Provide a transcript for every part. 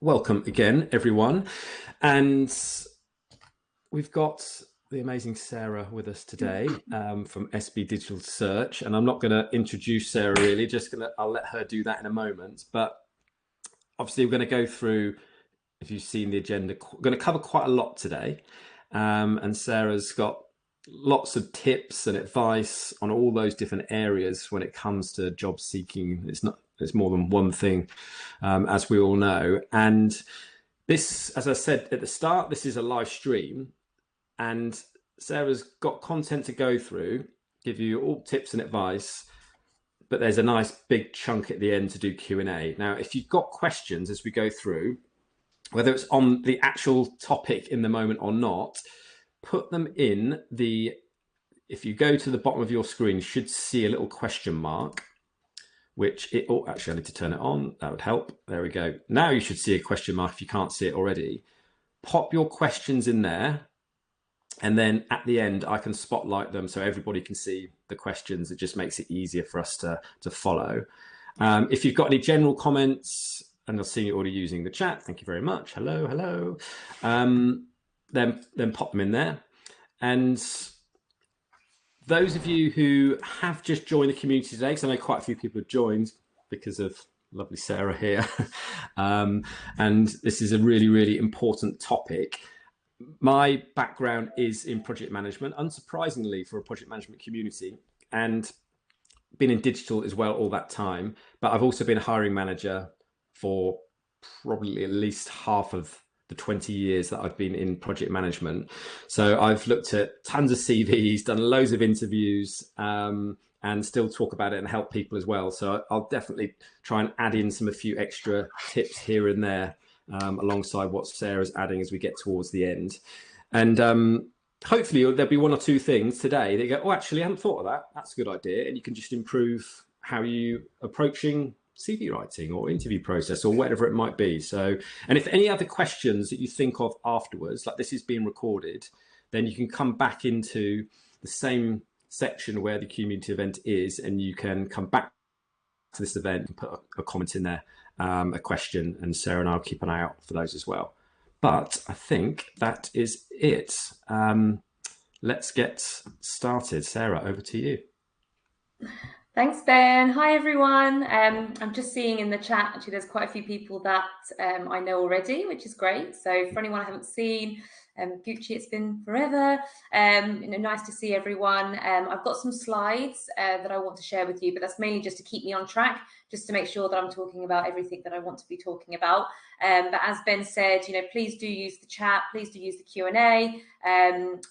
welcome again, everyone. And we've got the amazing Sarah with us today from SB Digital Search. And I'm not going to introduce Sarah really, I'll let her do that in a moment. But obviously we're going to go through, if you've seen the agenda, we're going to cover quite a lot today. And Sarah's got lots of tips and advice on all those different areas when it comes to job seeking. It's more than one thing, as we all know. And this, as I said at the start, this is a live stream, and Sarah's got content to go through, give you all tips and advice, but there's a nice big chunk at the end to do Q&A. Now, if you've got questions as we go through, whether it's on the actual topic in the moment or not, put them in if you go to the bottom of your screen, you should see a little question mark, actually I need to turn it on. That would help. There we go. Now you should see a question mark if you can't see it already. Pop your questions in there. And then at the end, I can spotlight them so everybody can see the questions. It just makes it easier for us to follow. If you've got any general comments, and I've seen you already using the chat, thank you very much. Hello. Then pop them in there. And those of you who have just joined the community today, because I know quite a few people have joined because of lovely Sarah here, and this is a really, really important topic. My background is in project management, unsurprisingly for a project management community, and been in digital as well all that time. But I've also been a hiring manager for probably at least half of the 20 years that I've been in project management. So I've looked at tons of CVs, done loads of interviews, and still talk about it and help people as well. So I'll definitely try and add in a few extra tips here and there, alongside what Sarah's adding as we get towards the end. And hopefully there'll be one or two things today that you go, oh, actually, I hadn't thought of that. That's a good idea. And you can just improve how you approaching CV writing or interview process or whatever it might be. So, and if any other questions that you think of afterwards, like this is being recorded, then you can come back into the same section where the community event is, and you can come back to this event and put a comment in there, a question, and Sarah and I'll keep an eye out for those as well. But I think that is it. Let's get started. Sarah, over to you. Thanks, Ben. Hi, everyone. I'm just seeing in the chat, actually, there's quite a few people that I know already, which is great. So for anyone I haven't seen, Buttaci, it's been forever. Nice to see everyone. I've got some slides that I want to share with you, but that's mainly just to keep me on track, just to make sure that I'm talking about everything that I want to be talking about. But as Ben said, please do use the chat, please do use the Q&A, and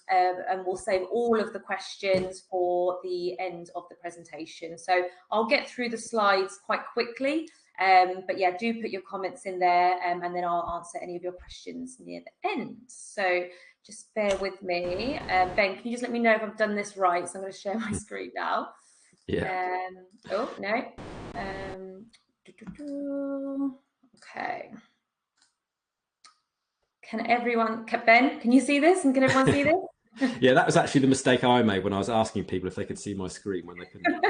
we'll save all of the questions for the end of the presentation. So I'll get through the slides quite quickly. But yeah, do put your comments in there, and then I'll answer any of your questions near the end. So just bear with me. Ben, can you just let me know if I've done this right? So I'm going to share my screen now. Yeah. Oh, no. Okay. Ben, can you see this? And can everyone see this? Yeah, that was actually the mistake I made when I was asking people if they could see my screen when they couldn't.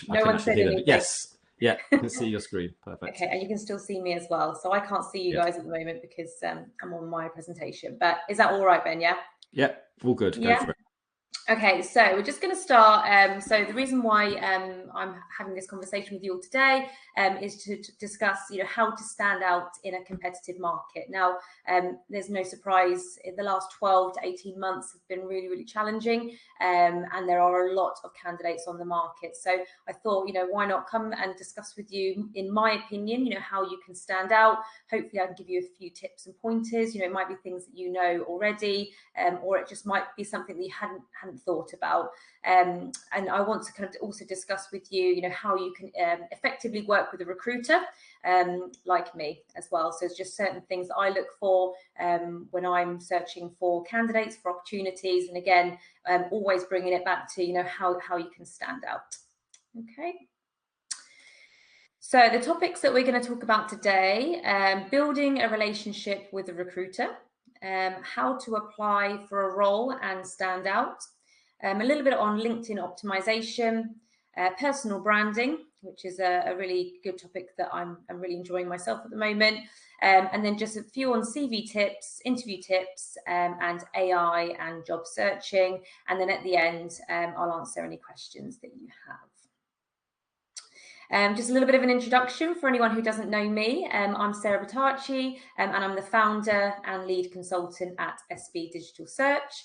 No one said anything. Yes. Yeah, I can see your screen. Perfect. Okay, and you can still see me as well. So I can't see you guys at the moment because I'm on my presentation. But is that all right, Ben? Yeah? Yeah, all good. Go for it. Okay, so we're just going to start. So the reason why I'm having this conversation with you all today is to discuss, how to stand out in a competitive market. Now, there's no surprise, the last 12 to 18 months have been really, really challenging, and there are a lot of candidates on the market. So I thought, why not come and discuss with you, in my opinion, how you can stand out. Hopefully I can give you a few tips and pointers. It might be things that you know already, or it just might be something that you hadn't thought about, and I want to kind of also discuss with you, how you can effectively work with a recruiter like me as well. So it's just certain things that I look for when I'm searching for candidates, for opportunities, and again, always bringing it back to how you can stand out. Okay. So the topics that we're going to talk about today: building a relationship with a recruiter, how to apply for a role and stand out. A little bit on LinkedIn optimization, personal branding, which is a really good topic that I'm really enjoying myself at the moment. And then just a few on CV tips, interview tips, and AI and job searching. And then at the end, I'll answer any questions that you have. Just a little bit of an introduction for anyone who doesn't know me. I'm Sarah Buttaci, and I'm the founder and lead consultant at SB Digital Search,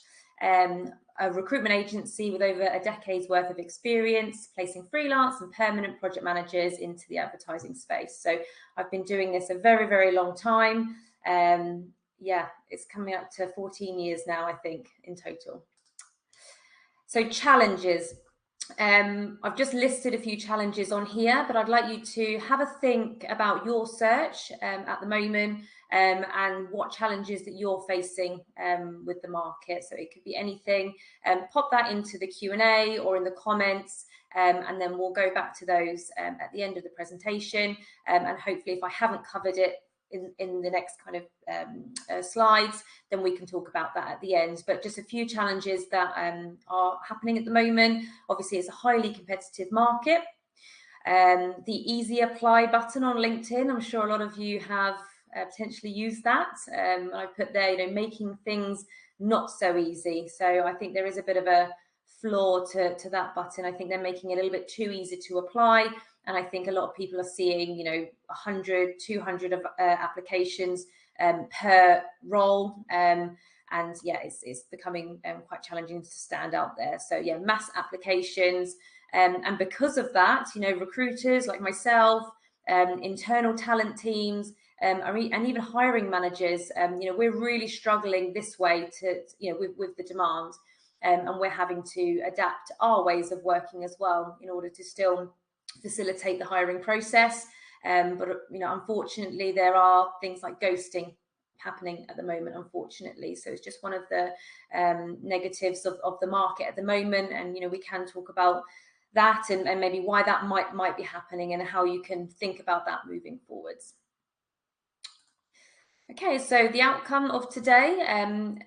a recruitment agency with over a decade's worth of experience placing freelance and permanent project managers into the advertising space. So I've been doing this a very, very long time. Yeah, it's coming up to 14 years now, I think, in total. So challenges. I've just listed a few challenges on here, but I'd like you to have a think about your search at the moment and what challenges that you're facing with the market. So it could be anything. Pop that into the Q&A or in the comments, and then we'll go back to those at the end of the presentation. And hopefully, if I haven't covered it in the next kind of slides, then we can talk about that at the end. But just a few challenges that are happening at the moment. Obviously, it's a highly competitive market. The easy apply button on LinkedIn, I'm sure a lot of you have potentially used that. I put there, making things not so easy. So I think there is a bit of a flaw to that button. I think they're making it a little bit too easy to apply. And I think a lot of people are seeing, 100, 200 of applications per role. And yeah, it's becoming quite challenging to stand out there. So yeah, mass applications. And because of that, recruiters like myself, internal talent teams, and even hiring managers, we're really struggling this way with the demand. And we're having to adapt our ways of working as well in order to still facilitate the hiring process. But unfortunately, there are things like ghosting happening at the moment, unfortunately. So it's just one of the negatives of the market at the moment. And we can talk about that and maybe why that might be happening and how you can think about that moving forwards. Okay, so the outcome of today,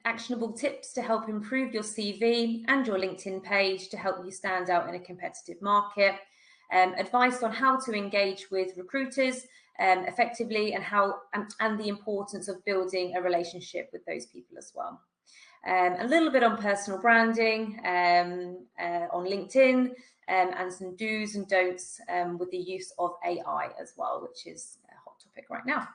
actionable tips to help improve your CV and your LinkedIn page to help you stand out in a competitive market. Advice on how to engage with recruiters effectively and the importance of building a relationship with those people as well. A little bit on personal branding on LinkedIn and some do's and don'ts with the use of AI as well, which is a hot topic right now.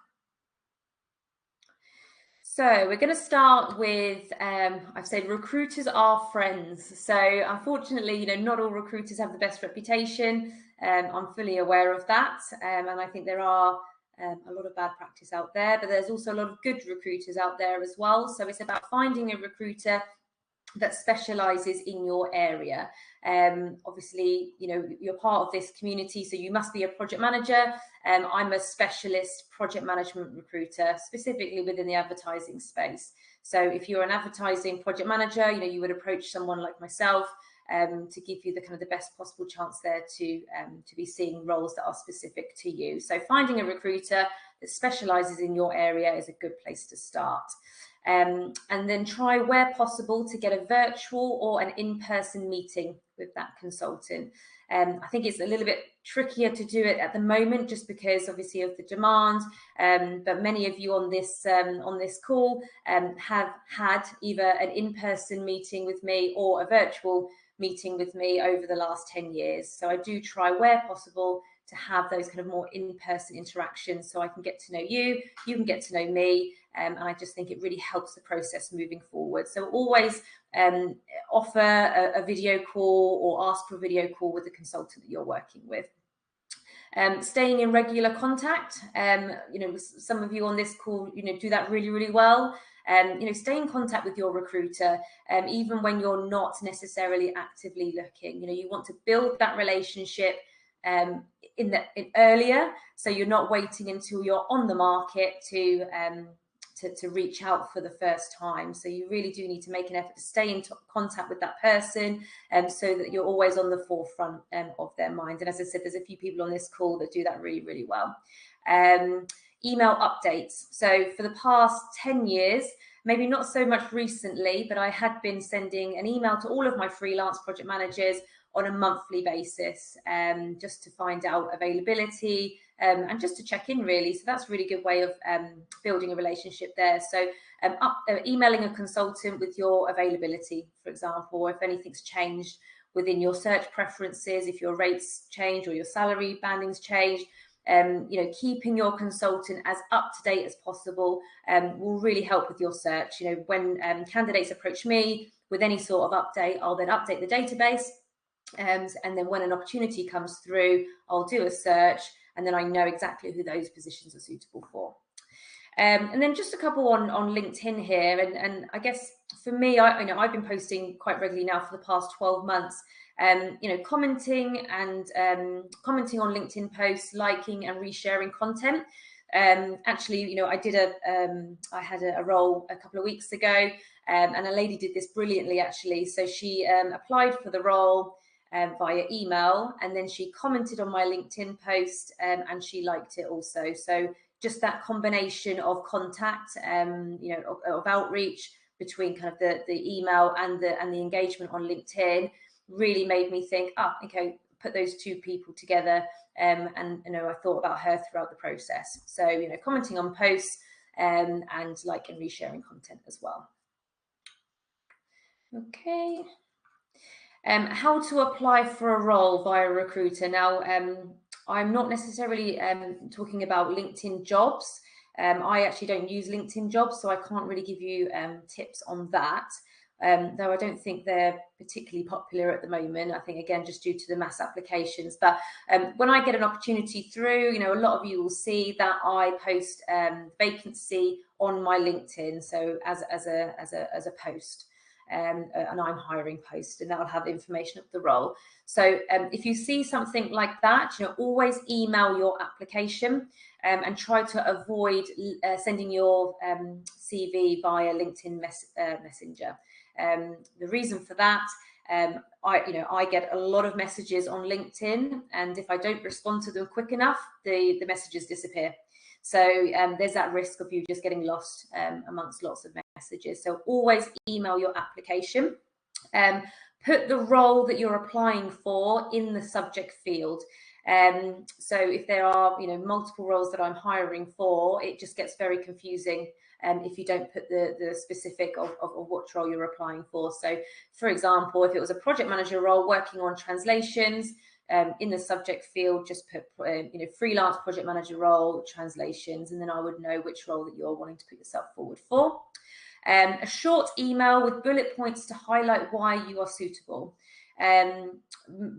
So we're going to start with, I've said recruiters are friends. So unfortunately, not all recruiters have the best reputation. I'm fully aware of that. And I think there are a lot of bad practice out there, but there's also a lot of good recruiters out there as well. So it's about finding a recruiter that specializes in your area. Obviously, you're part of this community, so you must be a project manager. I'm a specialist project management recruiter, specifically within the advertising space. So if you're an advertising project manager, you would approach someone like myself to give you the best possible chance there to be seeing roles that are specific to you. So finding a recruiter that specializes in your area is a good place to start. And then try where possible to get a virtual or an in-person meeting with that consultant. I think it's a little bit trickier to do it at the moment just because obviously of the demand, but many of you on this call have had either an in-person meeting with me or a virtual meeting with me over the last 10 years. So I do try where possible to have those more in-person interactions so I can get to know you, you can get to know me, and I just think it really helps the process moving forward. So always offer a video call or ask for a video call with the consultant that you're working with. Staying in regular contact, some of you on this call, do that really, really well. Stay in contact with your recruiter, even when you're not necessarily actively looking. You want to build that relationship earlier, so you're not waiting until you're on the market to reach out for the first time. So you really do need to make an effort to stay in contact with that person, so that you're always on the forefront of their mind. And as I said, there's a few people on this call that do that really, really well. Email updates. So for the past 10 years, maybe not so much recently, but I had been sending an email to all of my freelance project managers on a monthly basis, just to find out availability, and just to check in really. So that's a really good way of building a relationship there. So emailing a consultant with your availability, for example, or if anything's changed within your search preferences, if your rates change or your salary bandings change, keeping your consultant as up to date as possible will really help with your search. When candidates approach me with any sort of update, I'll then update the database, and then when an opportunity comes through, I'll do a search, and then I know exactly who those positions are suitable for. And then just a couple on LinkedIn here, and I guess for me, I've been posting quite regularly now for the past 12 months. Commenting on LinkedIn posts, liking and resharing content. Actually, I had a role a couple of weeks ago, and a lady did this brilliantly actually. So she applied for the role via email, and then she commented on my LinkedIn post, and she liked it also. So just that combination of contact, of outreach between kind of the email and the engagement on LinkedIn really made me think, okay, put those two people together, and I thought about her throughout the process. So commenting on posts, and like and resharing content as well. Okay. How to apply for a role via a recruiter. Now, I'm not necessarily talking about LinkedIn jobs. I actually don't use LinkedIn jobs, so I can't really give you tips on that. Though I don't think they're particularly popular at the moment. I think, again, just due to the mass applications. But when I get an opportunity through, a lot of you will see that I post vacancy on my LinkedIn, so as a post. And I'm hiring post, and that'll have information of the role. So if you see something like that, always email your application, and try to avoid sending your CV via LinkedIn Messenger. The reason for that, I get a lot of messages on LinkedIn, and if I don't respond to them quick enough, the messages disappear. So there's that risk of you just getting lost amongst lots of messages. So always email your application. Put the role that you're applying for in the subject field. So if there are multiple roles that I'm hiring for, it just gets very confusing if you don't put the specific of what role you're applying for. So for example, if it was a project manager role working on translations, in the subject field, just put freelance project manager role, translations, and then I would know which role that you're wanting to put yourself forward for. A short email with bullet points to highlight why you are suitable.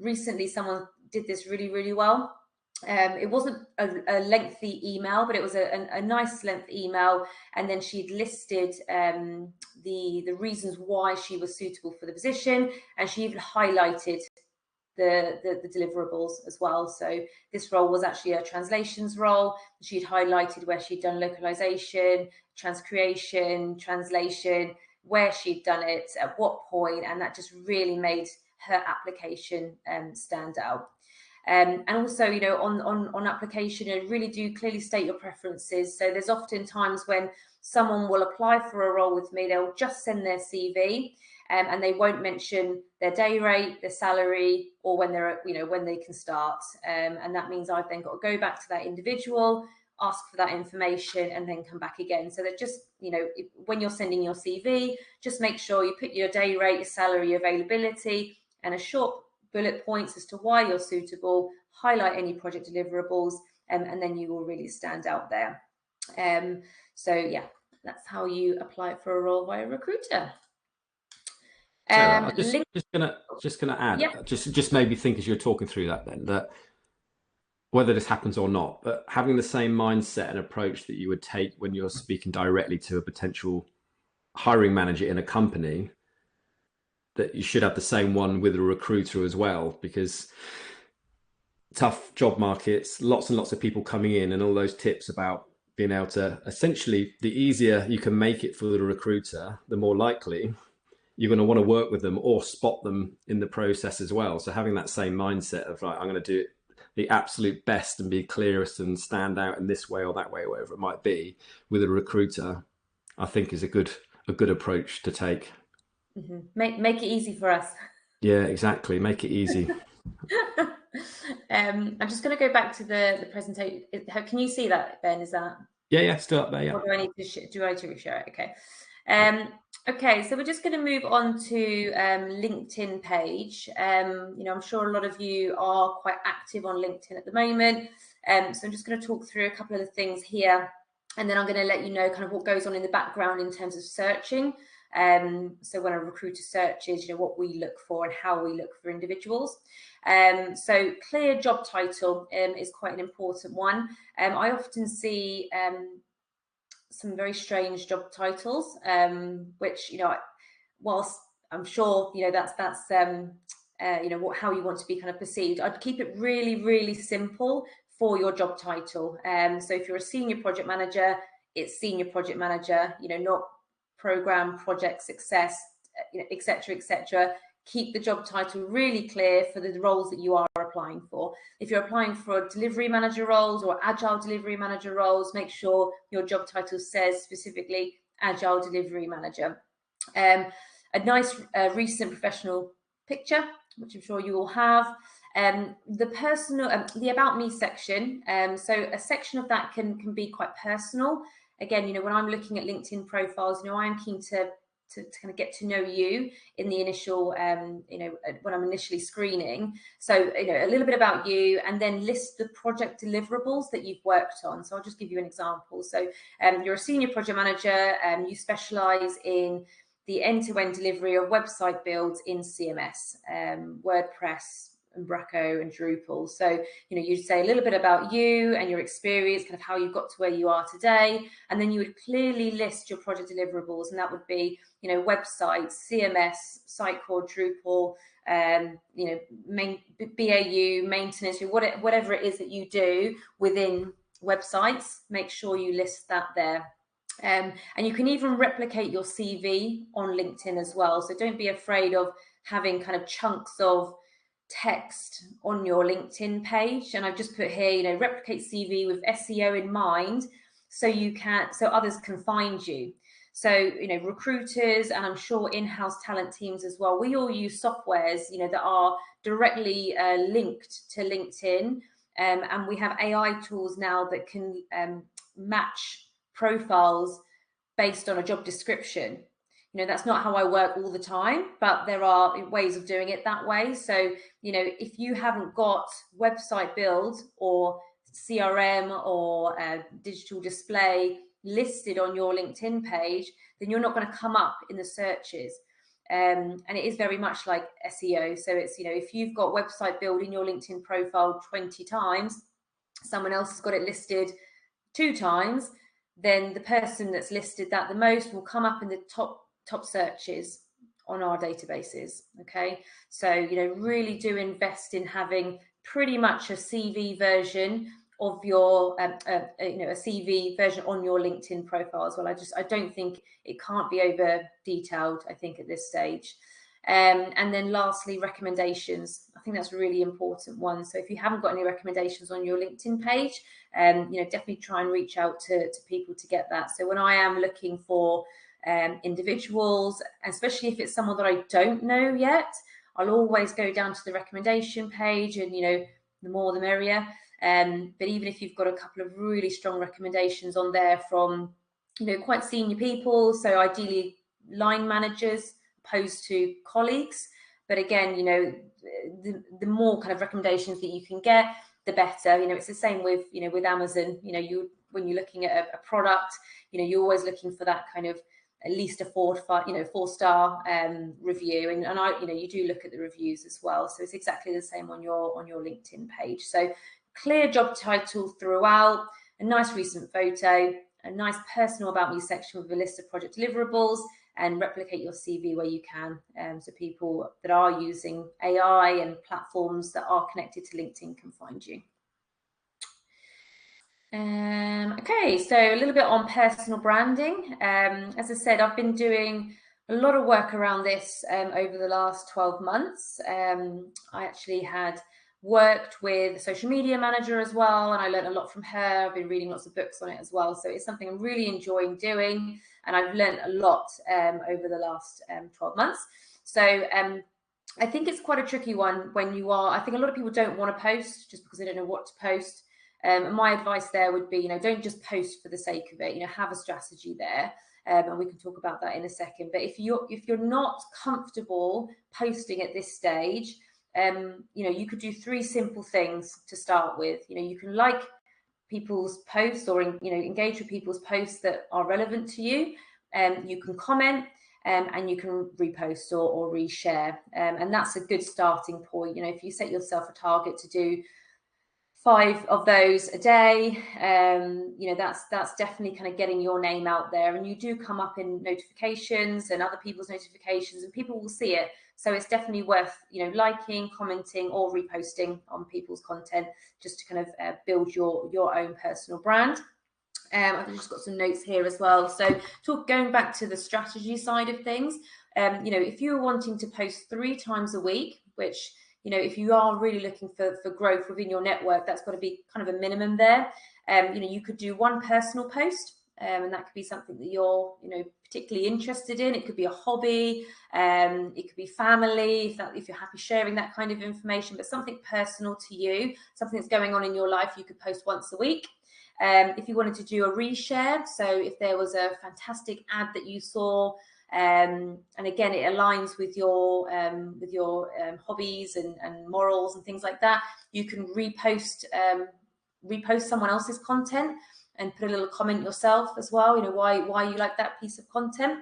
Recently, someone did this really, really well. It wasn't a lengthy email, but it was a nice length email, and then she'd listed the reasons why she was suitable for the position, and she even highlighted the deliverables as well. So this role was actually a translations role. She'd highlighted where she'd done localization, transcreation, translation, where she'd done it, at what point, and that just really made her application stand out. And also, on application, really do clearly state your preferences. So there's often times when someone will apply for a role with me, they'll just send their CV, and they won't mention their day rate, their salary, or when they're, when they can start. And that means I've then got to go back to that individual, ask for that information, and then come back again. So that just, when you're sending your CV, just make sure you put your day rate, your salary, availability, and a short bullet points as to why you're suitable, highlight any project deliverables, and then you will really stand out there. So yeah, that's how you apply for a role via recruiter. Sarah, just gonna add, yeah. just made me think as you're talking through that then, that whether this happens or not, but having the same mindset and approach that you would take when you're speaking directly to a potential hiring manager in a company, that you should have the same one with a recruiter as well, because tough job markets, lots and lots of people coming in, and all those tips about being able to, essentially, the easier you can make it for the recruiter, the more likely you're going to want to work with them or spot them in the process as well. So having that same mindset of, right, I'm going to do it the absolute best and be clearest and stand out in this way or that way, whatever it might be, with a recruiter, I think is a good approach to take. Mm-hmm. Make it easy for us. Yeah, exactly. Make it easy. I'm just going to go back to the presentation. Can you see that, Ben? Is that? Yeah, yeah, still up there. Yeah. Or do I need to do I need to reshare it? Okay. Okay, so we're just going to move on to LinkedIn page. I'm sure a lot of you are quite active on LinkedIn at the moment. So I'm just going to talk through a couple of the things here, and then I'm going to let you know kind of what goes on in the background in terms of searching. So when a recruiter searches, what we look for and how we look for individuals. So clear job title is quite an important one. I often see some very strange job titles, which whilst I'm sure that's how you want to be kind of perceived. I'd keep it really, really simple for your job title. So if you're a senior project manager, it's senior project manager. Not program project success, etc., etc. Keep the job title really clear for the roles that you are applying for. If you're applying for delivery manager roles or agile delivery manager roles, make sure your job title says specifically agile delivery manager. A nice recent professional picture, which I'm sure you all have. The personal, the about me section. So a section of that can be quite personal. Again, when I'm looking at LinkedIn profiles, I am keen to kind of get to know you in the initial, when I'm initially screening. So, a little bit about you, and then list the project deliverables that you've worked on. So I'll just give you an example. So you're a senior project manager, and you specialize in the end-to-end delivery of website builds in CMS, WordPress, and Umbraco and Drupal. So, you'd say a little bit about you and your experience, kind of how you got to where you are today. And then you would clearly list your project deliverables. And that would be, websites, CMS, Sitecore, Drupal, BAU, maintenance, whatever it is that you do within websites, make sure you list that there. And you can even replicate your CV on LinkedIn as well. So don't be afraid of having kind of chunks of text on your LinkedIn page. And I've just put here, replicate CV with SEO in mind, so others can find you. So, recruiters, and I'm sure in-house talent teams as well, we all use softwares, that are directly linked to LinkedIn. And we have AI tools now that can match profiles based on a job description. That's not how I work all the time, but there are ways of doing it that way. So, if you haven't got website build or CRM or digital display listed on your LinkedIn page, then you're not going to come up in the searches. And it is very much like SEO. So it's, if you've got website build in your LinkedIn profile 20 times, someone else has got it listed 2 times, then the person that's listed that the most will come up in the top searches on our databases. Okay, so really do invest in having pretty much a CV version of your a CV version on your LinkedIn profile as well. I don't think it can't be over detailed, I think, at this stage. And then lastly, recommendations. I think that's a really important one. So if you haven't got any recommendations on your LinkedIn page, definitely try and reach out to people to get that. So when I am looking for individuals, especially if it's someone that I don't know yet, I'll always go down to the recommendation page, and the more the merrier. But even if you've got a couple of really strong recommendations on there from quite senior people, so ideally line managers opposed to colleagues, but again, the more kind of recommendations that you can get, the better. It's the same with with Amazon. When you're looking at a product, you're always looking for that kind of at least a 4-star review, and I you do look at the reviews as well. So it's exactly the same on your LinkedIn page. So clear job title throughout, a nice recent photo, a nice personal about me section with a list of project deliverables, and replicate your CV where you can, so people that are using AI and platforms that are connected to LinkedIn can find you. Okay, so a little bit on personal branding. As I said, I've been doing a lot of work around this over the last 12 months. I actually had worked with a social media manager as well, and I learned a lot from her. I've been reading lots of books on it as well. So it's something I'm really enjoying doing, and I've learned a lot over the last 12 months. So I think it's quite a tricky one when you are, I think a lot of people don't want to post just because they don't know what to post. And my advice there would be, don't just post for the sake of it, have a strategy there. And we can talk about that in a second. But if you're not comfortable posting at this stage, you could do 3 simple things to start with. You can like people's posts or engage with people's posts that are relevant to you. You can comment, and you can repost or reshare, and that's a good starting point. If you set yourself a target to do 5 of those a day, that's definitely kind of getting your name out there, and you do come up in notifications and other people's notifications, and people will see it. So it's definitely worth liking, commenting, or reposting on people's content, just to kind of build your own personal brand. I've just got some notes here as well. So going back to the strategy side of things, if you're wanting to post 3 times a week, which, if you are really looking for growth within your network, that's got to be kind of a minimum there. You could do 1 personal post, and that could be something that you're, particularly interested in. It could be a hobby, it could be family, if you're happy sharing that kind of information, but something personal to you, something that's going on in your life, you could post once a week. If you wanted to do a reshare, so if there was a fantastic ad that you saw, and again it aligns with your hobbies and morals and things like that, you can repost someone else's content and put a little comment yourself as well, why you like that piece of content.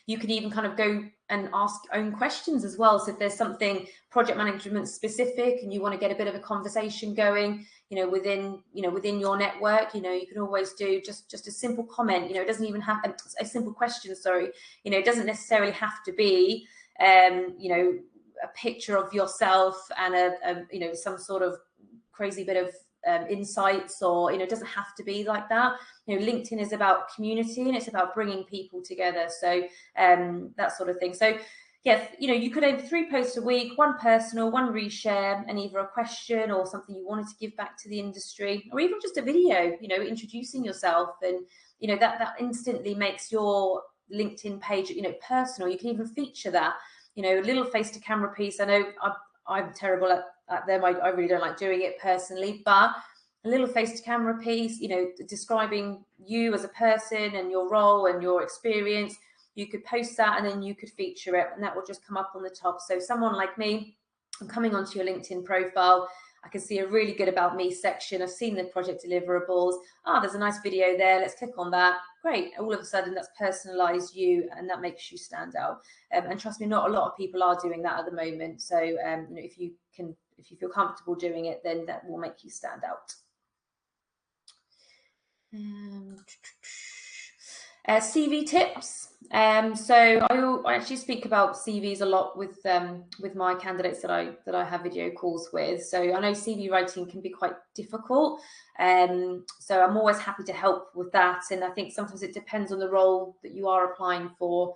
You can even kind of go and ask own questions as well. So if there's something project management specific and you want to get a bit of a conversation going, within your network, you can always do just a simple comment. It doesn't even have a simple question. Sorry, it doesn't necessarily have to be, a picture of yourself and some sort of crazy bit of insights, or it doesn't have to be like that. LinkedIn is about community and it's about bringing people together, so that sort of thing. So yes, you could aim 3 posts a week, 1 personal, 1 reshare, and either a question or something you wanted to give back to the industry, or even just a video introducing yourself, and that instantly makes your LinkedIn page personal. You can even feature that, a little face to camera piece. I know I'm terrible at them. I really don't like doing it personally, but a little face to camera piece, describing you as a person and your role and your experience, you could post that and then you could feature it, and that will just come up on the top. So someone like me, I'm coming onto your LinkedIn profile, I can see a really good about me section. I've seen the project deliverables. There's a nice video there. Let's click on that. Great. All of a sudden that's personalized you, and that makes you stand out. And trust me, not a lot of people are doing that at the moment. So if you feel comfortable doing it, then that will make you stand out. CV tips. So I actually speak about CVs a lot with my candidates that I have video calls with. So I know CV writing can be quite difficult. So I'm always happy to help with that. And I think sometimes it depends on the role that you are applying for,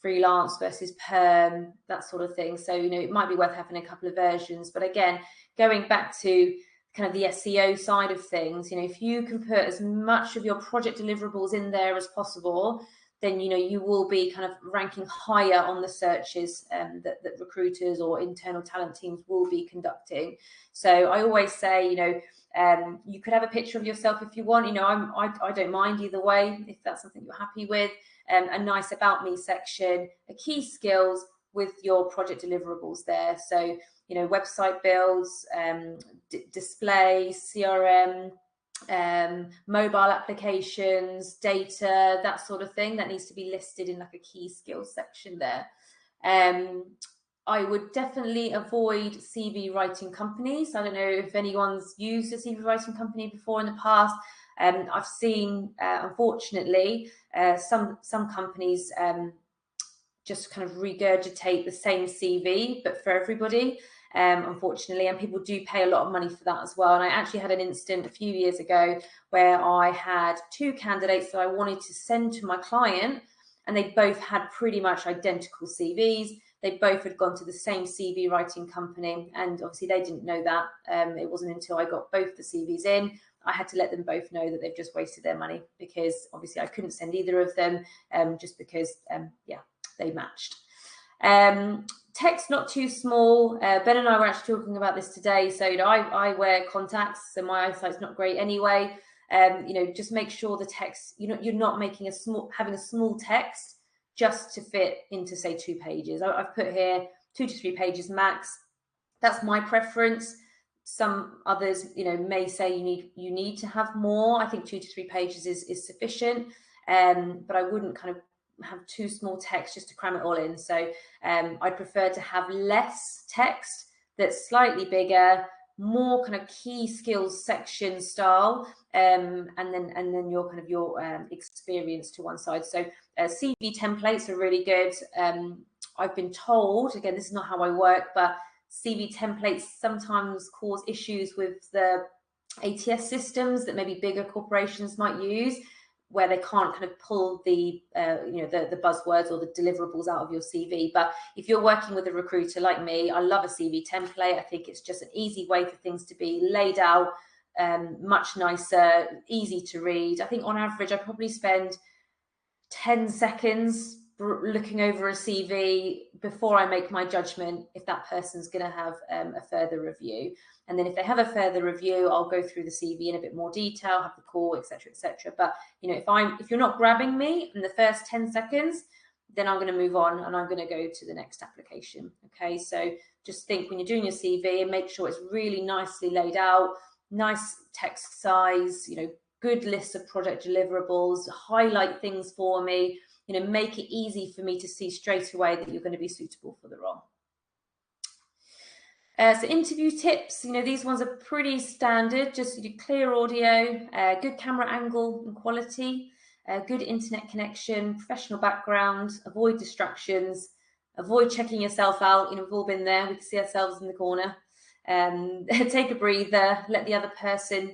freelance versus perm, that sort of thing. So, it might be worth having a couple of versions. But again, going back to kind of the SEO side of things, if you can put as much of your project deliverables in there as possible, then you will be kind of ranking higher on the searches that recruiters or internal talent teams will be conducting. So I always say, you could have a picture of yourself if you want. I don't mind either way if that's something you're happy with. A nice about me section, a key skills with your project deliverables there. So website builds, display, CRM, mobile applications, data, that sort of thing, that needs to be listed in like a key skills section there. I would definitely avoid CV writing companies. I don't know if anyone's used a CV writing company before in the past. I've seen, unfortunately, some companies just kind of regurgitate the same CV, but for everybody, unfortunately, and people do pay a lot of money for that as well. And I actually had an incident a few years ago where I had 2 candidates that I wanted to send to my client, and they both had pretty much identical CVs. They both had gone to the same CV writing company, and obviously they didn't know that. It wasn't until I got both the CVs in, I had to let them both know that they've just wasted their money, because obviously I couldn't send either of them, just because, they matched. Text not too small. Ben and I were actually talking about this today. So I wear contacts, so my eyesight's not great anyway. Just make sure the text, you're not making having a small text just to fit into, say, 2 pages. I've put here 2 to 3 pages max. That's my preference. Some others, may say you need to have more. I think 2 to 3 pages is sufficient, but I wouldn't kind of have too small text just to cram it all in. So I'd prefer to have less text that's slightly bigger, more kind of key skills section style, and then your experience to one side. So CV templates are really good. I've been told, again, this is not how I work, but CV templates sometimes cause issues with the ATS systems that maybe bigger corporations might use, where they can't kind of pull the buzzwords or the deliverables out of your CV. But if you're working with a recruiter like me, I love a CV template. I think it's just an easy way for things to be laid out, much nicer, easy to read. I think on average, I probably spend 10 seconds looking over a CV before I make my judgment if that person's going to have a further review. And then if they have a further review, I'll go through the CV in a bit more detail, have the call, etc., etc. But if you're not grabbing me in the first 10 seconds, then I'm going to move on and I'm going to go to the next application. Okay, so just think when you're doing your CV and make sure it's really nicely laid out, nice text size, good list of project deliverables, highlight things for me, make it easy for me to see straight away that you're going to be suitable for the role. So interview tips, these ones are pretty standard. Just clear audio, good camera angle and quality, good internet connection, professional background, avoid distractions, avoid checking yourself out. We've all been there. We can see ourselves in the corner. Take a breather, let the other person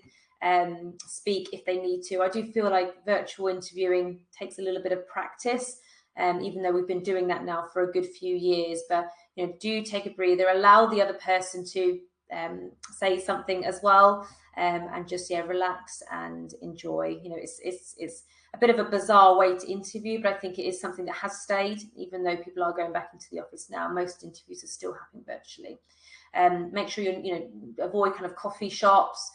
speak if they need to. I do feel like virtual interviewing takes a little bit of practice, even though we've been doing that now for a good few years. But do take a breather, allow the other person to say something as well, and just relax and enjoy. It's a bit of a bizarre way to interview, but I think it is something that has stayed, even though people are going back into the office now. Most interviews are still happening virtually. Make sure you avoid kind of coffee shops,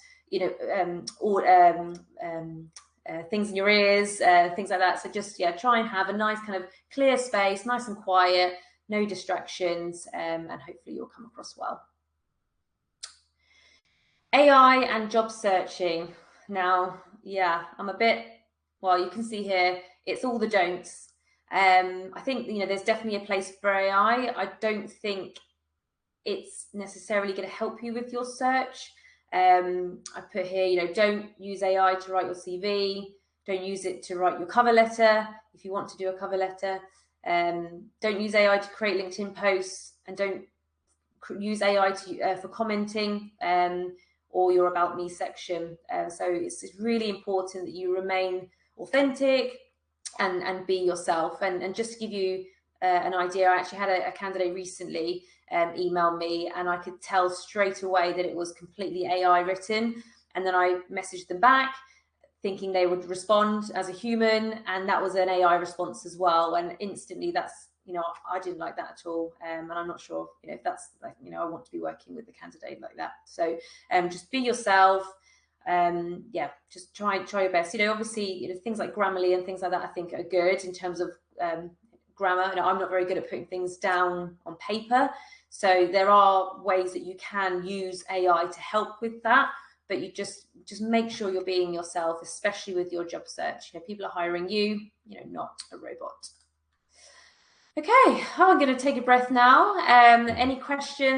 things in your ears, things like that. So just try and have a nice kind of clear space, nice and quiet, no distractions, and hopefully you'll come across well. AI and job searching. Now, I'm a bit, well, you can see here, it's all the don'ts. I think, there's definitely a place for AI. I don't think it's necessarily going to help you with your search. I put here, don't use AI to write your CV. Don't use it to write your cover letter if you want to do a cover letter. Don't use AI to create LinkedIn posts, and don't use AI for commenting or your About Me section. So it's really important that you remain authentic and be yourself. And just to give you an idea, I actually had a candidate recently email me, and I could tell straight away that it was completely AI written. And then I messaged them back thinking they would respond as a human, and that was an AI response as well. And instantly that's, I didn't like that at all. And I'm not sure, if that's like, I want to be working with a candidate like that. So just be yourself. Just try your best. Obviously, things like Grammarly and things like that, I think are good in terms of grammar. I'm not very good at putting things down on paper. So there are ways that you can use AI to help with that, but you just make sure you're being yourself, especially with your job search. People are hiring you, not a robot. Okay, I'm going to take a breath now. Any questions?